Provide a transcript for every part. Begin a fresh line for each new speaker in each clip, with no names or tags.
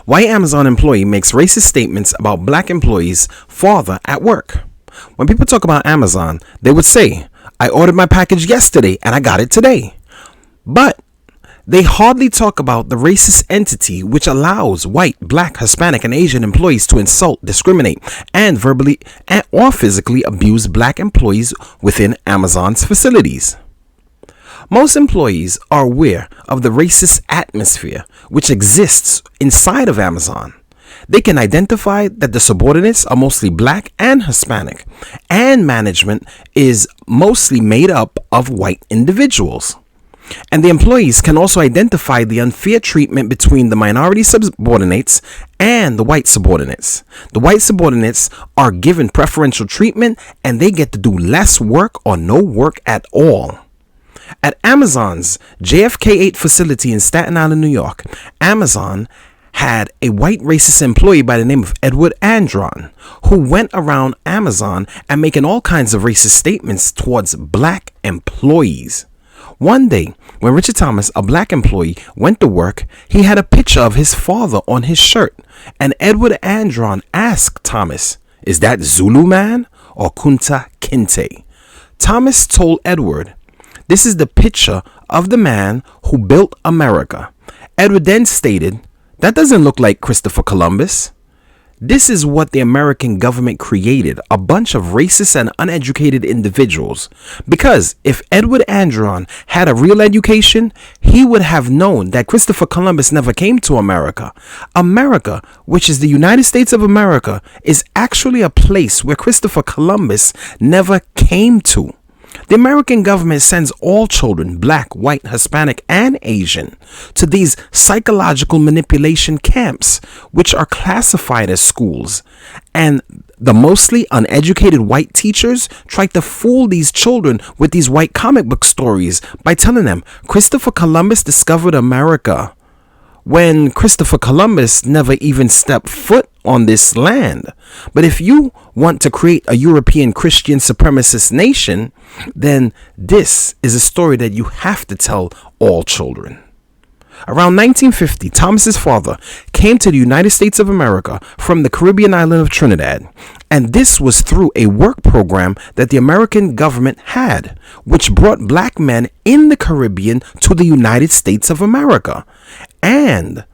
White Amazon employee makes racist statements about black employee's father at work. When people talk about Amazon, they would say, I ordered my package yesterday and I got it today. But they hardly talk about the racist entity which allows white, black, Hispanic, and Asian employees to insult, discriminate, and verbally or physically abuse black employees within Amazon's facilities. Most employees are aware of the racist atmosphere which exists inside of Amazon. They can identify that the subordinates are mostly black and Hispanic, and management is mostly made up of white individuals. And the employees can also identify the unfair treatment between the minority subordinates and the white subordinates. The white subordinates are given preferential treatment and they get to do less work or no work at all. At Amazon's JFK 8 facility in Staten Island, New York, Amazon had a white racist employee by the name of Edward Andron, who went around Amazon and making all kinds of racist statements towards black employees. One day, when Richard Thomas, a black employee, went to work, he had a picture of his father on his shirt, and Edward Andron asked Thomas, "Is that Zulu man or Kunta Kinte?" Thomas told Edward, "This is the picture of the man who built America." Edward then stated, "That doesn't look like Christopher Columbus." This is what the American government created, a bunch of racist and uneducated individuals. Because if Edward Andron had a real education, he would have known that Christopher Columbus never came to America. America, which is the United States of America, is actually a place where Christopher Columbus never came to. The American government sends all children, black, white, Hispanic, and Asian, to these psychological manipulation camps, which are classified as schools. And the mostly uneducated white teachers try to fool these children with these white comic book stories by telling them Christopher Columbus discovered America, when Christopher Columbus never even stepped foot on this land. But if you want to create a European Christian supremacist nation, then this is a story that you have to tell all children. Around 1950, Thomas's father came to the United States of America from the Caribbean island of Trinidad, and this was through a work program that the American government had, which brought black men in the Caribbean to the United States of America, and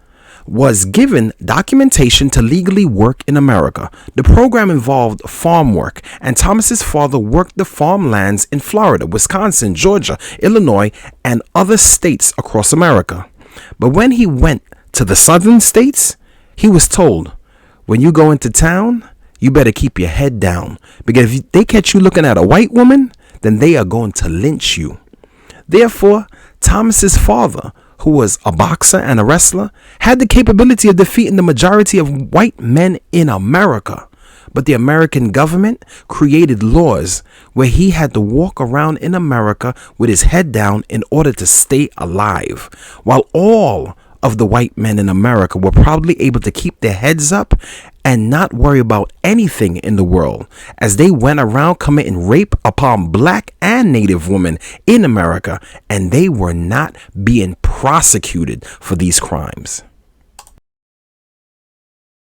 was given documentation to legally work in America. The program involved farm work, and Thomas's father worked the farmlands in Florida, Wisconsin, Georgia, Illinois, and other states across America. But when he went to the southern states, he was told, when you go into town, you better keep your head down, because if they catch you looking at a white woman, then they are going to lynch you. Therefore, Thomas's father, who was a boxer and a wrestler, had the capability of defeating the majority of white men in America. But the American government created laws where he had to walk around in America with his head down in order to stay alive, while all of the white men in America were probably able to keep their heads up and not worry about anything in the world, as they went around committing rape upon black and native women in America, and they were not being prosecuted for these crimes.